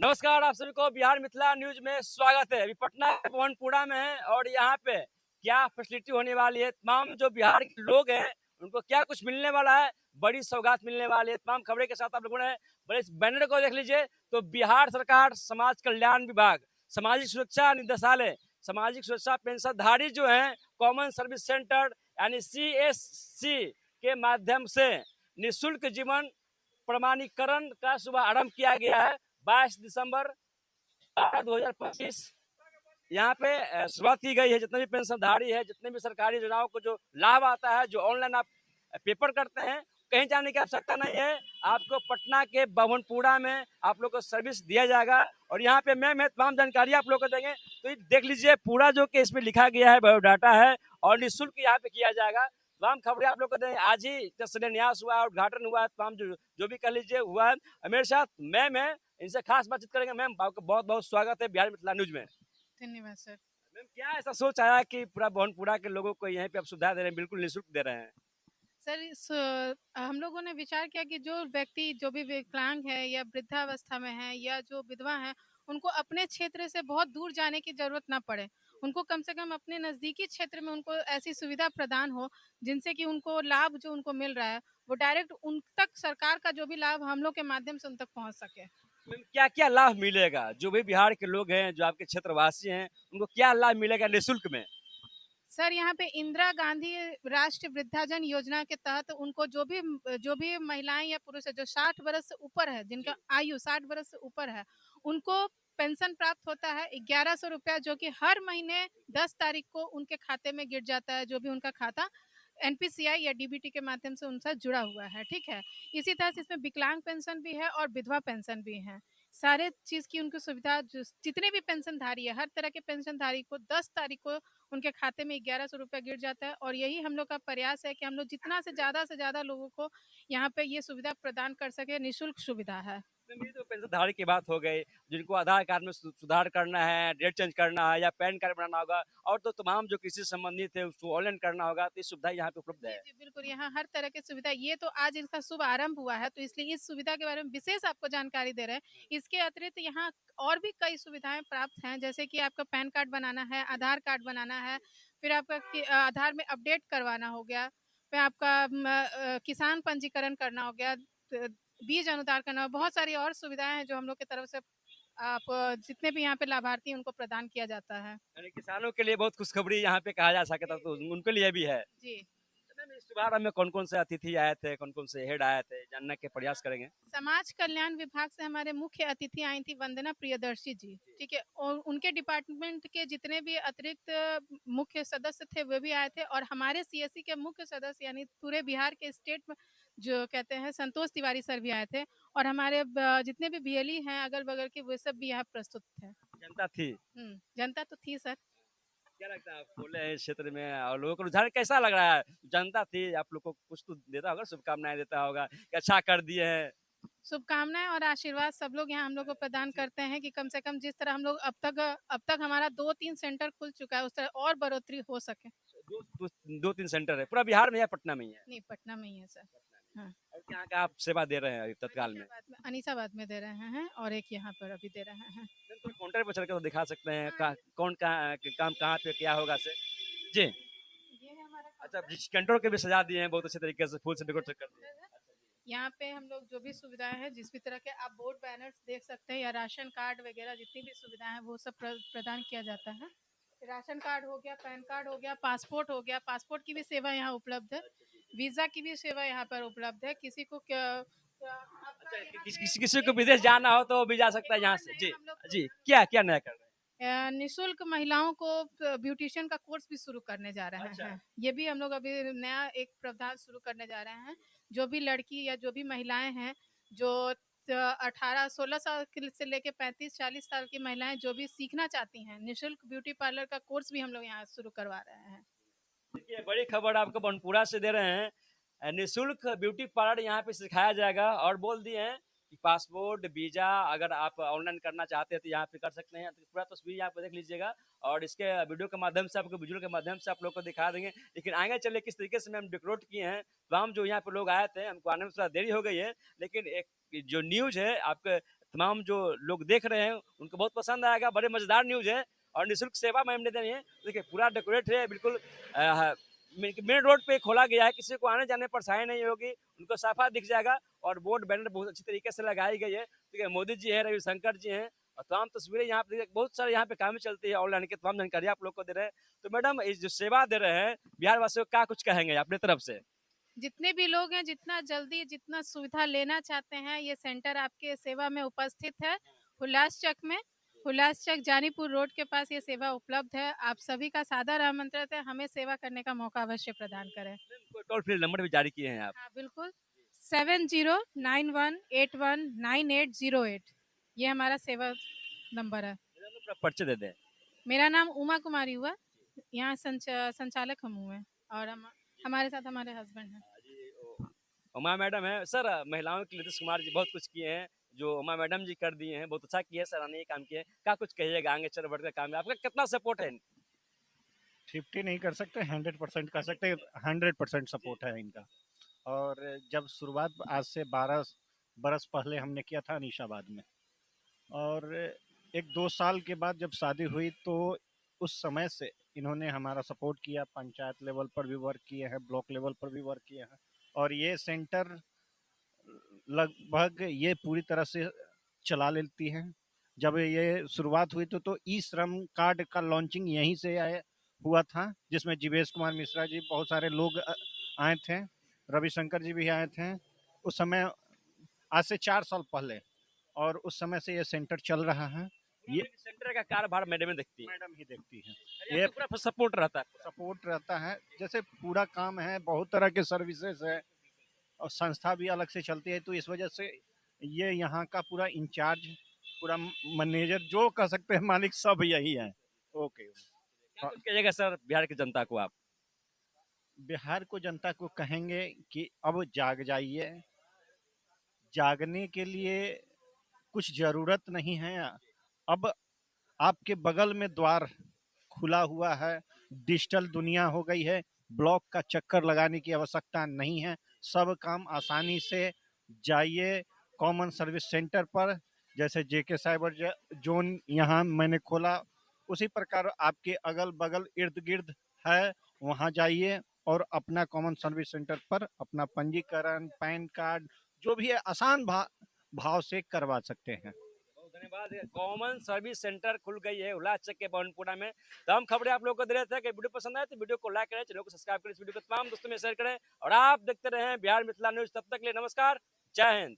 नमस्कार, आप सभी को बिहार मिथिला न्यूज में स्वागत है। अभी पटना के पवनपुरा में है और यहाँ पे क्या फैसिलिटी होने वाली है, तमाम जो बिहार के लोग हैं उनको क्या कुछ मिलने वाला है, बड़ी सौगात मिलने वाली है। तमाम खबरें के साथ आप लोगों ने बड़े इस बैनर को देख लीजिए। तो बिहार सरकार समाज कल्याण विभाग, सामाजिक सुरक्षा निदेशालय, सामाजिक सुरक्षा पेंशनधारी जो है कॉमन सर्विस सेंटर यानी CSC के माध्यम से निःशुल्क जीवन प्रमाणीकरण का शुभ आरंभ किया गया है। 22 दिसंबर 2025 यहाँ पे शुरुआत की गई है। जितने भी पेंशनधारी है, जितने भी सरकारी योजनाओं को जो लाभ आता है, जो ऑनलाइन आप पेपर करते हैं, कहीं जाने की आवश्यकता नहीं है। आपको पटना के भवनपुरा में आप लोग को सर्विस दिया जाएगा और यहाँ पे मैं तमाम जानकारी आप लोग को देंगे। तो ये देख लीजिए, पूरा जो कि इसमें लिखा गया है बायोडाटा है और निःशुल्क यहाँ पे किया जाएगा। तमाम खबरें आप लोग को देंगे। आज ही शिलान्यास हुआ है, उद्घाटन हुआ है, तमाम जो भी कह लीजिए हुआ है। मेरे साथ मैम है, इनसे खास बातचीत करेंगे। मैम, आपका बहुत बहुत स्वागत है बिहार मिथिला न्यूज में। धन्यवाद सर। मैम, क्या ऐसा सोच आया कि पूरा भवनपुरा के लोगों को यहीं पे आप सुविधा दे रहे हैं, बिल्कुल निःशुल्क दे रहे हैं? सर हम लोगों ने विचार किया कि जो व्यक्ति जो भी विकलांग है या वृद्धावस्था में है या जो विधवा है, उनको अपने क्षेत्र से बहुत दूर जाने की ज़रूरत ना पड़े। उनको कम से कम अपने नज़दीकी क्षेत्र में उनको ऐसी सुविधा प्रदान हो, जिनसे कि उनको लाभ जो उनको मिल रहा है, वो डायरेक्ट उन तक सरकार का जो भी लाभ हम लोग के माध्यम से उन तक पहुँच सके। मैम, क्या क्या लाभ मिलेगा? जो भी बिहार के लोग हैं, जो आपके क्षेत्रवासी हैं, उनको क्या लाभ मिलेगा निःशुल्क में? सर, यहाँ पे इंदिरा गांधी राष्ट्रीय वृद्धाजन योजना के तहत उनको जो भी महिलाएं या पुरुष है जो 60 वर्ष से ऊपर है, जिनका आयु 60 वर्ष से ऊपर है, उनको पेंशन प्राप्त होता है 1100 रुपया, जो कि हर महीने 10 तारीख को उनके खाते में गिर जाता है, जो भी उनका खाता NPCI या DBT के माध्यम से उनसे जुड़ा हुआ है। ठीक है। इसी तरह से इसमें विकलांग पेंशन भी है और विधवा पेंशन भी है। सारे चीज़ की उनको सुविधा जितने भी पेंशनधारी है, हर तरह के पेंशनधारी को 10 तारीख को उनके खाते में 1100 रुपया गिर जाता है। और यही हम लोग का प्रयास है कि हम लोग जितना से ज़्यादा लोगों को यहाँ पे ये सुविधा प्रदान कर सके। निःशुल्क सुविधा है। मैम, ये तो पेंशनधारी की बात हो गई। जिनको आधार कार्ड में सुधार करना है, डेट चेंज करना है या पैन कार्ड बनाना होगा और तो तमाम जो कृषि से संबंधित है उसको ऑनलाइन करना होगा, तो ये सुविधा यहाँ पे उपलब्ध जी, है। जी, बिल्कुल, यहाँ हर तरह की सुविधा, ये तो आज इसका शुभ आरंभ हुआ है, तो इसलिए इस सुविधा के बारे में विशेष आपको जानकारी दे रहे हैं। इसके अतिरिक्त यहाँ और भी कई सुविधाएँ प्राप्त हैं, जैसे कि आपका पैन कार्ड बनाना है, आधार कार्ड बनाना है, फिर आपका आधार में अपडेट करवाना हो गया, फिर आपका किसान पंजीकरण करना हो गया, बीज अनुदान करना हो, बहुत सारी और सुविधाएँ हैं जो हम लोग की तरफ से आप जितने भी यहाँ पे लाभार्थी हैं, उनको प्रदान किया जाता है। यानी किसानों के लिए बहुत खुशखबरी यहाँ पे कहा जा सकता जी, है, तो जी। उनके लिए भी है। जी। तो मैम, इस शुभारंभ में कौन-कौन से अतिथि आए थे, कौन-कौन से हेड आए थे, जानने के प्रयास करेंगे। समाज कल्याण विभाग से हमारे मुख्य अतिथि आई थी वंदना प्रियदर्शी जी। ठीक है। और उनके डिपार्टमेंट के जितने भी अतिरिक्त मुख्य सदस्य थे वे भी आए थे, और हमारे CSC के मुख्य सदस्य यानी पूरे बिहार के स्टेट में जो कहते हैं संतोष तिवारी सर भी आए थे, और हमारे जितने भी BLE हैं अगल बगल के, वे सब भी यहाँ प्रस्तुत थे। जनता थी। जनता तो थी सर। क्या लगता है, आप बोले हैं इस क्षेत्र में और लोगों का रुझान कैसा लग रहा है? जनता थी, आप लोग को कुछ तो देता होगा, शुभकामनाएँ देता होगा कि अच्छा कर दिए हैं। शुभकामनाएँ और आशीर्वाद सब लोग यहाँ हम लोग को प्रदान करते हैं कि कम से कम जिस तरह हम लोग अब तक हमारा 2-3 सेंटर खुल चुका है, उस तरह और बढ़ोतरी हो सके। दो दो 2-3 सेंटर है। पूरा बिहार में या पटना में ही है? नहीं, पटना में ही है सर। हाँ, और क्या-क्या आप सेवा दे रहे हैं अभी तत्काल में? अनीसाबाद में दे रहे हैं और एक यहाँ पर अभी दे रहे हैं। मैम, थोड़ा काउंटर पे चल के तो दिखा सकते हैं हाँ, का कौन कहाँ काम कहाँ पे क्या होगा से? जी। ये है हमारा अच्छा, काउंटर। जिस कैंटर के भी सजा दिए हैं बहुत अच्छे तरीके से, फूल से ये डेकोरेट कर दिए काउंटर है। हैं। अच्छा जी। यहाँ पे हम लोग जो भी सुविधाएं हैं, जिस भी तरह के आप बोर्ड बैनर्स देख सकते हैं या राशन कार्ड वगैरह जितनी भी सुविधाएं हैं, वो सब प्रदान किया जाता है। राशन कार्ड हो गया, पैन कार्ड हो गया, पासपोर्ट हो गया, पासपोर्ट की भी सेवा यहाँ उपलब्ध है। वीज़ा की भी सेवा यहाँ पर उपलब्ध है। किसी को आपका अच्छा, यहाँ पे किसी को एक विदेश और जाना हो तो भी जा सकता एक है यहाँ और से। नया जी, हम लोग जी। प्रोग्राम क्या-क्या नया कर रहे हैं? निःशुल्क महिलाओं को ब्यूटिशियन का कोर्स भी शुरू करने जा रहे अच्छा। हैं। ये भी हम लोग अभी नया एक प्रावधान शुरू करने जा रहे हैं। जो भी लड़की या जो भी महिलाएँ हैं, जो 18 16 साल के से लेके 35-40 साल की महिलाएँ जो भी सीखना चाहती हैं, निःशुल्क ब्यूटी पार्लर का कोर्स भी हम लोग यहाँ शुरू करवा रहे हैं। देखिए, बड़ी खबर आपको बनपुरा से दे रहे हैं। निःशुल्क ब्यूटी पार्लर यहाँ पे सिखाया जाएगा और बोल दिए हैं कि पासपोर्ट, वीज़ा अगर आप ऑनलाइन करना चाहते हैं तो यहाँ पे कर सकते हैं। तो पूरा तस्वीर यहाँ पे देख लीजिएगा और इसके वीडियो के माध्यम से आपको विजुअल के माध्यम से आप लोग को दिखा देंगे। लेकिन आगे चलिए किस तरीके से हम डेकोरेट किए हैं, तमाम जो यहाँ पे लोग आए थे, हमको आने में थोड़ा देरी हो गई है। लेकिन एक जो न्यूज़ है आपके तमाम जो लोग देख रहे हैं उनको बहुत पसंद आएगा। बड़े मजेदार न्यूज है और निःशुल्क सेवा मैम ने देनी है। देखिए पूरा डेकोरेट है बिल्कुल, मेन रोड पे खोला गया है, किसी को आने जाने में परेशानी नहीं होगी, उनको साफा दिख जाएगा। और बोर्ड बैनर बहुत अच्छी तरीके से लगाई गई है। देखिए मोदी जी है, रविशंकर जी हैं, और तमाम तस्वीरें यहाँ पे बहुत सारे यहाँ पे काम चलती है ऑनलाइन की, तमाम जानकारी आप लोग को दे रहे हैं। तो मैडम इस जो सेवा दे रहे हैं बिहार वासियों को, क्या कुछ कहेंगे अपनी तरफ से? जितने भी लोग हैं, जितना जल्दी जितना सुविधा लेना चाहते हैं, ये सेंटर आपके सेवा में उपस्थित है। हुलास चक जानीपुर रोड के पास ये सेवा उपलब्ध है। आप सभी का सादर आमंत्रित है, हमें सेवा करने का मौका अवश्य प्रदान करें। कोई टोल फ्री नंबर भी जारी किए हैं आप? हाँ बिल्कुल, 7091819808, ये हमारा सेवा नंबर है। पूरा परिचय दे दें। मेरा नाम उमा कुमारी हुआ, यहाँ संचालक हम हुए, और हमारे साथ हमारे हस्बैंड हैं। उमा मैडम है सर। महिलाओं के लिए नीतीश कुमार जी बहुत कुछ किए हैं, जो उमा मैडम जी कर दिए हैं, बहुत अच्छा किए, सराहनीय काम किए। क्या कुछ कहिएगा आगे चल बढ़कर काम में आपका कितना सपोर्ट है? 50 नहीं कर सकते, 100% कर सकते, 100% सपोर्ट है इनका। और जब शुरुआत आज से 12 बरस पहले हमने किया था अनीशाबाद में, और 1-2 साल के बाद जब शादी हुई तो उस समय से इन्होंने हमारा सपोर्ट किया। पंचायत लेवल पर भी वर्क किए हैं, ब्लॉक लेवल पर भी वर्क किए हैं, और ये सेंटर लगभग ये पूरी तरह से चला लेती हैं। जब ये शुरुआत हुई तो ई श्रम कार्ड का लॉन्चिंग यहीं से हुआ था, जिसमें जीवेश कुमार मिश्रा जी, बहुत सारे लोग आए थे, रविशंकर जी भी आए थे उस समय, आज से 4 साल पहले। और उस समय से ये सेंटर चल रहा है। ये सेंटर का कार्यभार मैडम ही देखती है? मैडम ही देखती है। ये ये पूरा सपोर्ट रहता है? सपोर्ट रहता है, जैसे पूरा काम है, बहुत तरह के सर्विसेज है, और संस्था भी अलग से चलती है, तो इस वजह से ये यहाँ का पूरा इंचार्ज, पूरा मैनेजर, जो कह सकते हैं मालिक, सब यही है। ओके। क्या कुछ कहिएगा सर बिहार की जनता को आप? बिहार को जनता को कहेंगे कि अब जाग जाइए। जागने के लिए कुछ ज़रूरत नहीं है। अब आपके बगल में द्वार खुला हुआ है, डिजिटल दुनिया हो गई है, ब्लॉक का चक्कर लगाने की आवश्यकता नहीं है। सब काम आसानी से जाइए कॉमन सर्विस सेंटर पर, जैसे जेके साइबर जोन यहाँ मैंने खोला, उसी प्रकार आपके अगल बगल इर्द गिर्द है, वहाँ जाइए और अपना कॉमन सर्विस सेंटर पर अपना पंजीकरण, पैन कार्ड, जो भी है आसान भाव से करवा सकते हैं। बहुत धन्यवाद। कॉमन सर्विस सेंटर खुल गई है उल्लासचक के पवनपुरा में। तमाम खबरें आप लोगों को दे रहे थे कि वीडियो पसंद आए तो वीडियो को लाइक करें, चैनल को सब्सक्राइब करें, इस वीडियो को तमाम दोस्तों में शेयर करें, और आप देखते रहें बिहार मिथिला न्यूज। तब तक के लिए नमस्कार, जय हिंद।